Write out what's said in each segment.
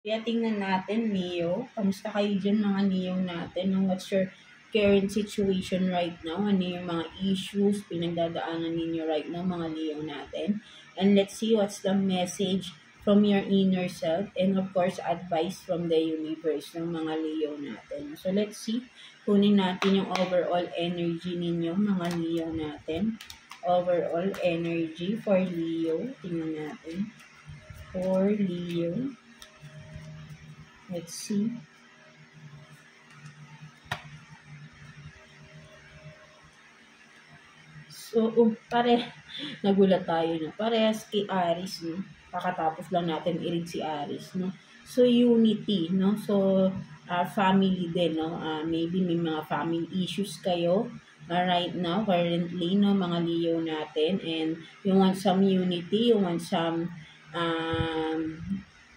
Kaya tingnan natin, Leo. Kamusta kayo dyan, mga Leo natin? What's your current situation right now? Ano yung mga issues pinagdadaanan ninyo right now, mga Leo natin? And let's see what's the message from your inner self. And of course, advice from the universe ng mga Leo natin. So let's see. Kunin natin yung overall energy ninyo, mga Leo natin. Overall energy for Leo. Tingnan natin. For Leo. Let's see. So, nagulat tayo na. Parehas kay Aries, no? Kakatapos lang natin i-read si Aries, no? So, unity, no? So, family din, no? Maybe may mga family issues kayo right now, currently, no? Mga Leo natin. And you want some unity, you want some,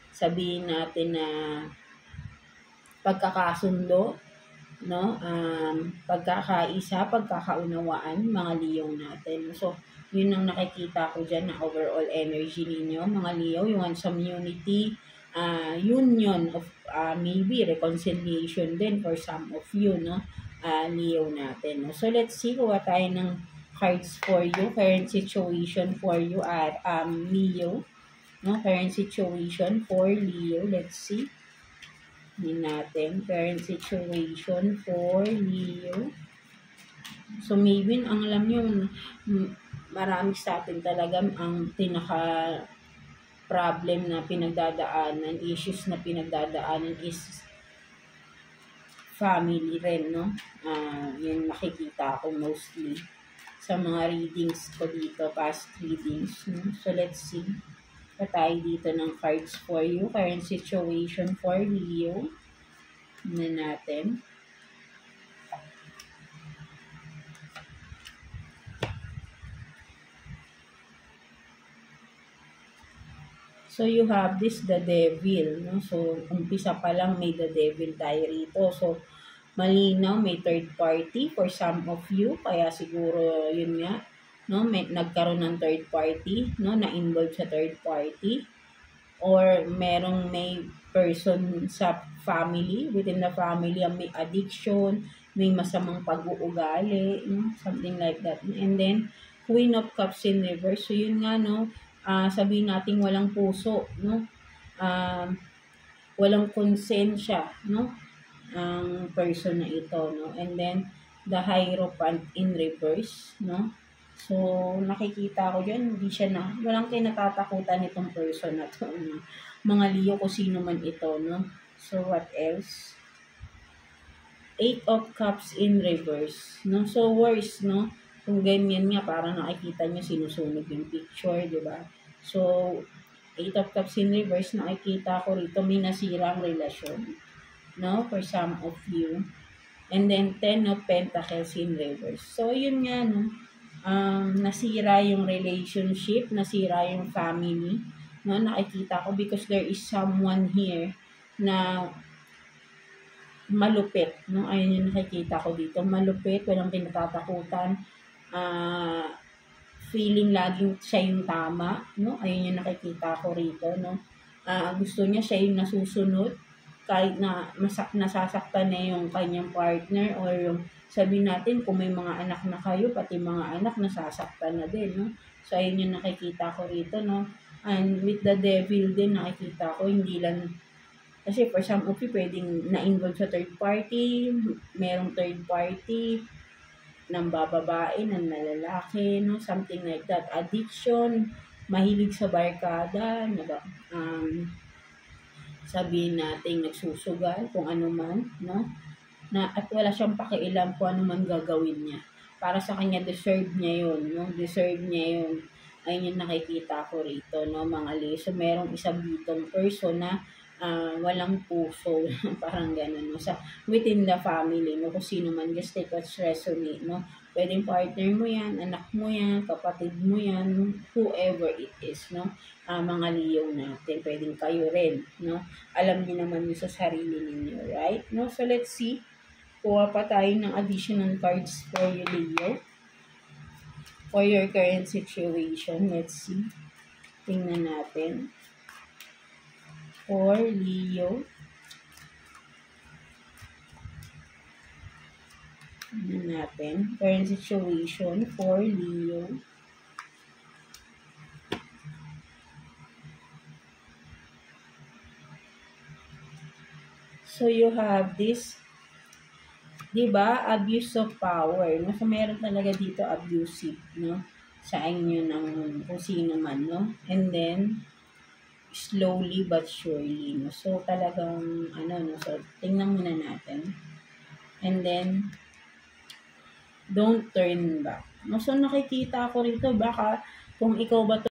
sabihin natin na pagkakasundo, no? Pagkakaisa, pagkakaunawaan, mga Leo natin. So, yun ang nakikita ko dyan na overall energy ninyo, mga Leo. You want some unity, union of maybe reconciliation din for some of you, no? Leo natin. No? So, let's see, kuha tayo ng cards for you, current situation for you at Leo. No? Current situation for Leo. Let's see. Hindi natin current situation for Leo. So maybe ang alam nyo, marami sa atin talaga ang pinaka problem na pinagdadaanan, issues na pinagdadaanan is family rin, no? Yung nakikita ko mostly sa mga readings ko dito, past readings, no? So let's see. Tayo dito ng cards for you. Current situation for Leo. Na natin. So, you have this, the devil. No? So, umpisa pa lang may the devil tayo rito. So, malinaw, may third party for some of you. Kaya siguro, yun nga, no, may nagkaroon ng third party, no, na-involved sa third party, or may person sa family, within the family, may addiction, may masamang pag-uugali, no, something like that. And then, Queen of Cups in reverse. So, yun nga, no, sabihin natin walang puso, no, walang konsensya, no, ang person na ito, no, and then, the Hierophant in reverse, no. So, nakikita ko dyan, hindi siya walang kinatatakutan itong person na to. No? Mga Leo, kung sino man ito, no? So, what else? 8 of Cups in reverse, no? So, worse, no? Kung ganyan nga, parang nakikita nyo, sinusunog yung picture, di ba? So, 8 of Cups in reverse, nakikita ko rito, may nasirang relasyon, no? For some of you. And then, 10 of Pentacles in reverse. So, yun nga, no? Nasira yung relationship, nasira yung family, no? Nakikita ko because there is someone here na malupit, no? Ayun yung nakikita ko dito, malupit, walang pinatatakutan, feeling laging siya yung tama, no? Ayun yung nakikita ko rito, no? Gusto niya siya yung nasusunod, kahit na nasasaktan na yung kanyang partner, or yung sabihin natin, kung may mga anak na kayo, pati mga anak nasasaktan na din, no? So, ayun yung nakikita ko rito, no? And with the devil din, nakikita ko, hindi lang, kasi for some of you, pwedeng na-involve sa third party, merong third party, ng bababae, ng lalaki, no? Something like that. Addiction, mahilig sa barkada, sabihin natin, nagsusugal, kung ano man, no? At wala siyang pakialam kung ano man gagawin niya. Para sa kanya, deserve niya yun, no? Deserve niya yun. Ayun yung nakikita ko rito, no, mga Leo. So, merong isang bitong person na walang puso, parang gano'n, no? Within the family, no? Kung sino man, just take what's resonate, no? Pwedeng partner mo yan, anak mo yan, kapatid mo yan, whoever it is, no? Mga Leo natin, pwedeng kayo rin, no? Alam niyo naman yun sa sarili ninyo, right? No? So, let's see. Kuha pa tayo ng additional cards for you, Leo. For your current situation. Let's see. Tingnan natin. for Leo. Ano natin? Current situation for Leo. So, you have this, diba, abuse of power, no? So, meron talaga dito abusive, no? Sa inyo ng kung sino man, no? And then, slowly but surely, no? So, talagang, ano, no? So, tingnan muna natin. And then, don't turn back. No? So, nakikita ko rito, baka, kung ikaw ba to,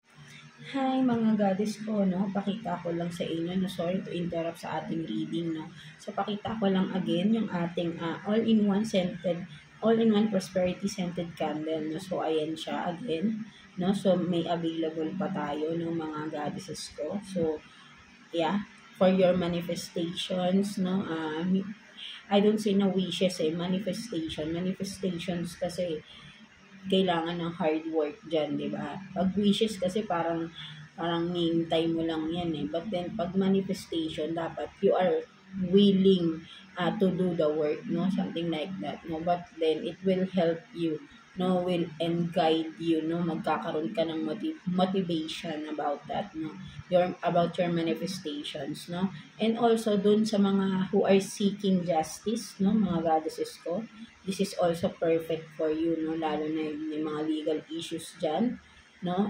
hi mga goddess ko, no? Pakita ko lang sa inyo, no? Sorry to interrupt sa ating reading, no? So, pakita ko lang again yung ating all-in-one prosperity scented candle, no? So, ayan siya again, no? So, may available pa tayo ng mga goddesses ko. So, yeah, for your manifestations, no? I don't say na wishes manifestations kasi kailangan ng hard work dyan, di ba? Pag wishes kasi parang hihintay mo lang yan eh. But then, pag manifestation, dapat you are willing to do the work, no? Something like that, no? But then, it will help you, no? Will and guide you, no? Magkakaroon ka ng motivation about that, no? About your manifestations, no? And also, dun sa mga who are seeking justice, no? Mga goddesses ko, this is also perfect for you, no? Lalo na yung mga legal issues dyan, no?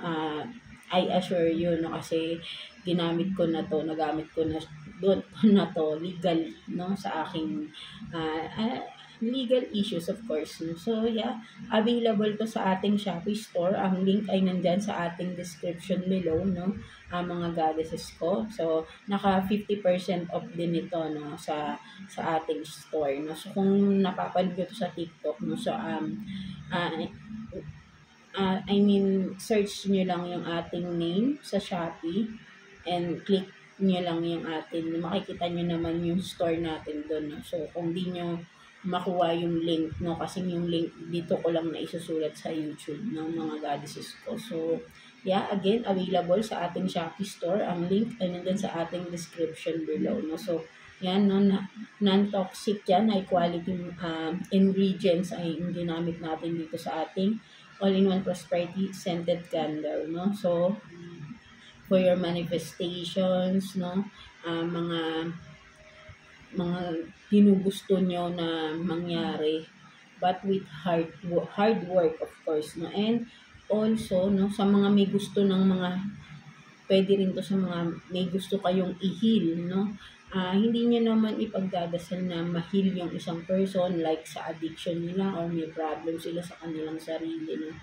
I assure you, no? Kasi nagamit ko na doon na to, legal, no? Sa aking legal issues, of course, no? So, yeah, available to sa ating Shopee store. Ang link ay nandyan sa ating description below, no? Mga goddesses ko. So, naka 50% off din ito, no? Sa ating store, no? So, kung napapanood nyo to sa TikTok, no? So, I mean, search nyo lang yung ating name sa Shopee and click nyo lang yung ating, makikita nyo naman yung store natin doon, no? So, kung di nyo makuha yung link, no? Kasi yung link dito ko lang na isusulat sa YouTube ng mga goddesses ko. So, yeah, again, available sa ating Shopee store. Ang link ay nandun sa ating description below, no? So, yan, no? Non-toxic yan, high quality ingredients ay yung ginamit natin dito sa ating all-in-one prosperity scented candle, no? So, for your manifestations, no? Mga ginugusto nyo na mangyari, but with hard work, of course, no? And also, no, sa mga may gusto ng mga, pwede rin to sa mga may gusto kayong i-heal, no? Hindi nyo naman ipagdadasal na ma-heal yung isang person, like sa addiction nila or may problem sila sa kanilang sarili, no?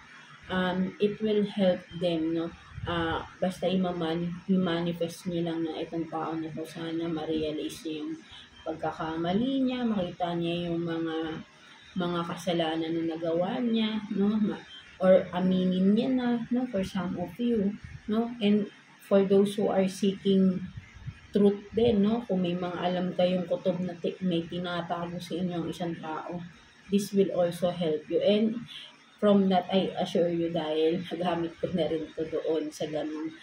It will help them, no? Basta i-manifest nyo lang na itong tao na to, sana ma-realize niya yung pagkakamali niya, makita niya yung mga kasalanan na nagawa niya, no? Or aminin niya na, no? For some of you, no? And for those who are seeking truth din, no? Kung may mga alam kayong kutob na may tinatago sa inyong isang tao, this will also help you. And from that, I assure you, dahil nagamit ko na rin to doon sa ganung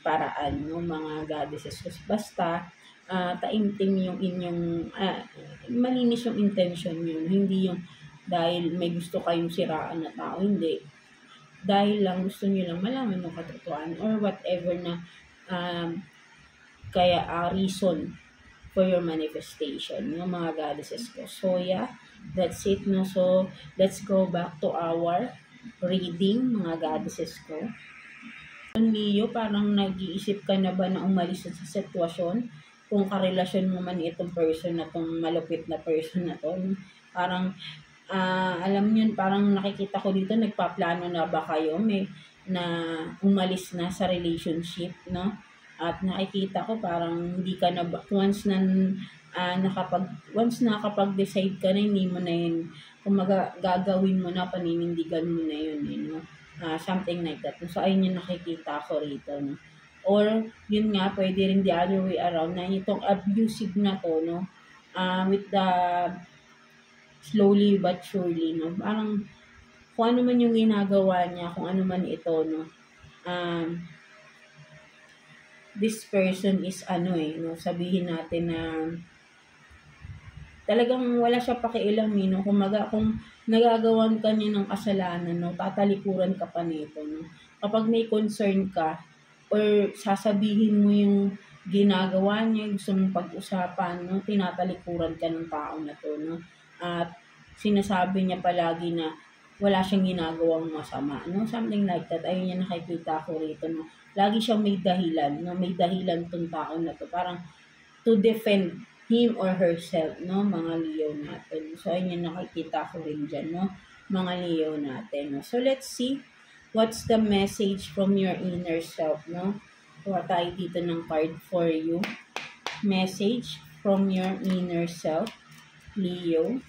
paraan, no? Mga goddesses. Basta, taimtim yung inyong, malinis yung intention yun. Hindi yung dahil may gusto kayong siraan na tao, hindi. Dahil lang gusto nyo lang malaman ng katotohanan or whatever na reason for your manifestation, yung mga goddesses ko. So, yeah, that's it, no? So, let's go back to our reading, mga goddesses ko. Leo, parang nag-iisip ka na ba na umalis sa sitwasyon? Kung karelasyon mo man itong person na itong malupit na person na to, parang, alam nyo, parang nakikita ko dito, nagpaplano na ba kayo na umalis na sa relationship, no? At nakikita ko parang hindi ka na, once nakapag-decide ka na, hindi mo na yun, kung gagawin mo na, paninindigan mo na yun, you know? Something like that. So, ayun yung nakikita ko rito, no? Or, yun nga, pwede rin the other way around, na itong abusive na to, no? With the slowly but surely, no? Parang, kung ano man yung ginagawa niya, kung ano man ito, no? this person is no, sabihin natin na talagang wala siya pakialam no. Kumaga, kung nagagawan ka niya ng kasalanan, no, tatalikuran ka pa nito, no. Kapag may concern ka, or sasabihin mo yung ginagawa niya, gusto mong pag-usapan, no, tinatalikuran ka ng tao na to, no. At sinasabi niya palagi na wala siyang ginagawang masama, no, something like that. Ayun yung nakikita ko rito, no. Lagi siyang may dahilan, no, may dahilan tong tao na to, parang to defend him or herself, no, mga Leo natin. So, ayun yung nakikita ko rin dyan, no, mga Leo natin. No? So, let's see what's the message from your inner self, no? Kuha tayo dito ng card for you. Message from your inner self, Leo.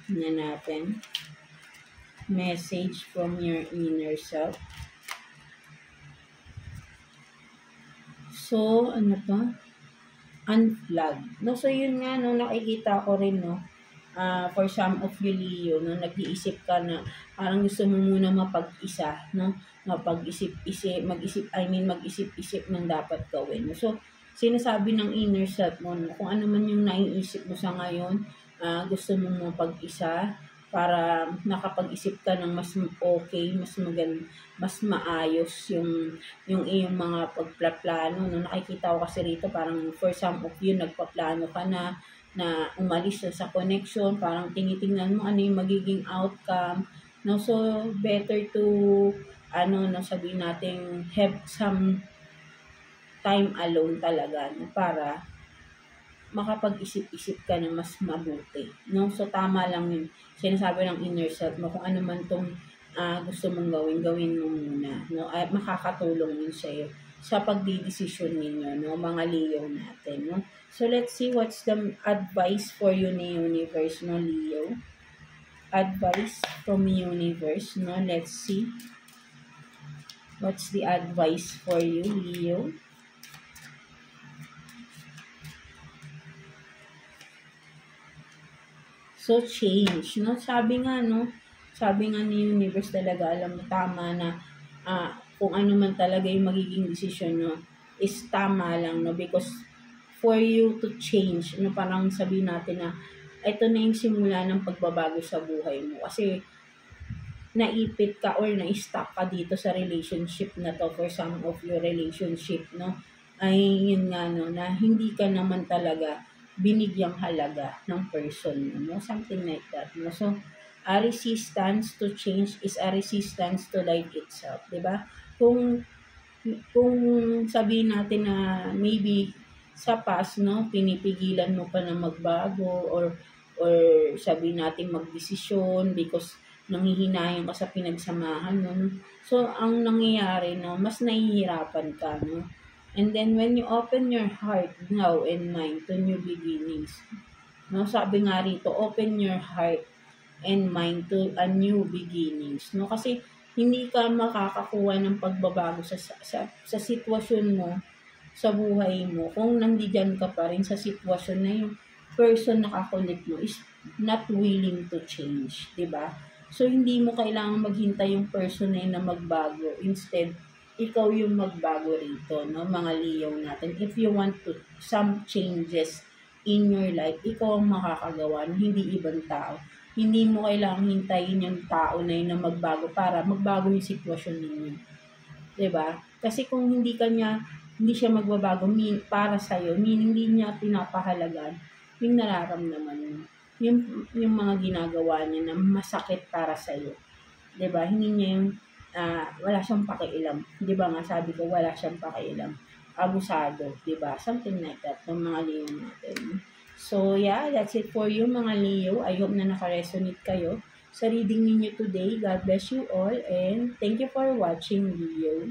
Tingnan natin. Message from your inner self. So, ano to? Unplug. No, so yun nga, no, nakikita ko rin, no, for some of you Leo, no, nag-iisip ka na parang gusto mo muna mapag-isa, no, mag-isip-isip ng dapat gawin. So, sinasabi ng inner self mo, no, kung ano man yung naiisip mo sa ngayon, gusto mo mapag-isa, para nakapag-isip ka ng mas okay, mas maganda, mas maayos yung iyong mga pagplaplano. No, nakikita ko kasi rito parang for some of you nagpaplano ka na umalis na sa connection, parang tinitingnan mo ano yung magiging outcome. No, so better to no, sabihin natin have some time alone talaga, no, para makapag-isip-isip ka ng mas mabuti, no? So, tama lang yun. Sinasabi ng inner self mo, kung ano man tong gusto mong gawin mo muna, no? At makakatulong yun sa'yo sa pagdidesisyon ninyo, no? Mga Leo natin, no? So, let's see what's the advice for you ni universe, no, Leo? Advice from universe, no? Let's see. What's the advice for you, Leo? So, change, no? Sabi nga ni universe talaga, alam mo, tama na, kung ano man talaga yung magiging decision, no, is tama lang, no? Because, for you to change, no, parang sabihin natin na, ito na yung simula ng pagbabago sa buhay mo. Kasi, naipit ka or na-stuck ka dito sa relationship na to, for some of your relationship, no? Ay, yun nga, no, na hindi ka naman talaga binigyang halaga ng person, no? Something like that, no? So, a resistance to change is a resistance to life itself, di ba? Kung sabihin natin na maybe sa past, no, pinipigilan mo pa na magbago or sabihin natin magdesisyon because nanghihinayan ka sa pinagsamahan, no? So, ang nangyayari, no, mas nahihirapan ka, no? And then, when you open your heart now and mind to new beginnings, no, sabi nga rito, open your heart and mind to a new beginnings, no, kasi hindi ka makakakuha ng pagbabago sa sitwasyon mo, sa buhay mo, kung nandiyan ka pa rin sa sitwasyon na yung person na kakonect mo is not willing to change, di ba? So, hindi mo kailangan maghintay yung person na yun na magbago. Instead, ikaw yung magbago rito, no, mga Leo natin. If you want to some changes in your life, ikaw ang makakagawa, hindi ibang tao. Hindi mo kailangang hintayin yung tao na yun na magbago para magbago yung sitwasyon ninyo. Diba? Kasi kung hindi siya magbabago para sa'yo, hindi niya pinapahalagan yung nararamdaman mo. Yung mga ginagawa niya na masakit para sa'yo. Diba? Hindi niya yung wala siyang pakialam. Di ba nga, sabi ko, wala siyang pakialam. Abusado, di ba? Something like that, ng mga Leo natin. So, yeah, that's it for you, mga Leo. I hope na nakaresonate kayo sa reading ninyo today. God bless you all, and thank you for watching, Leo.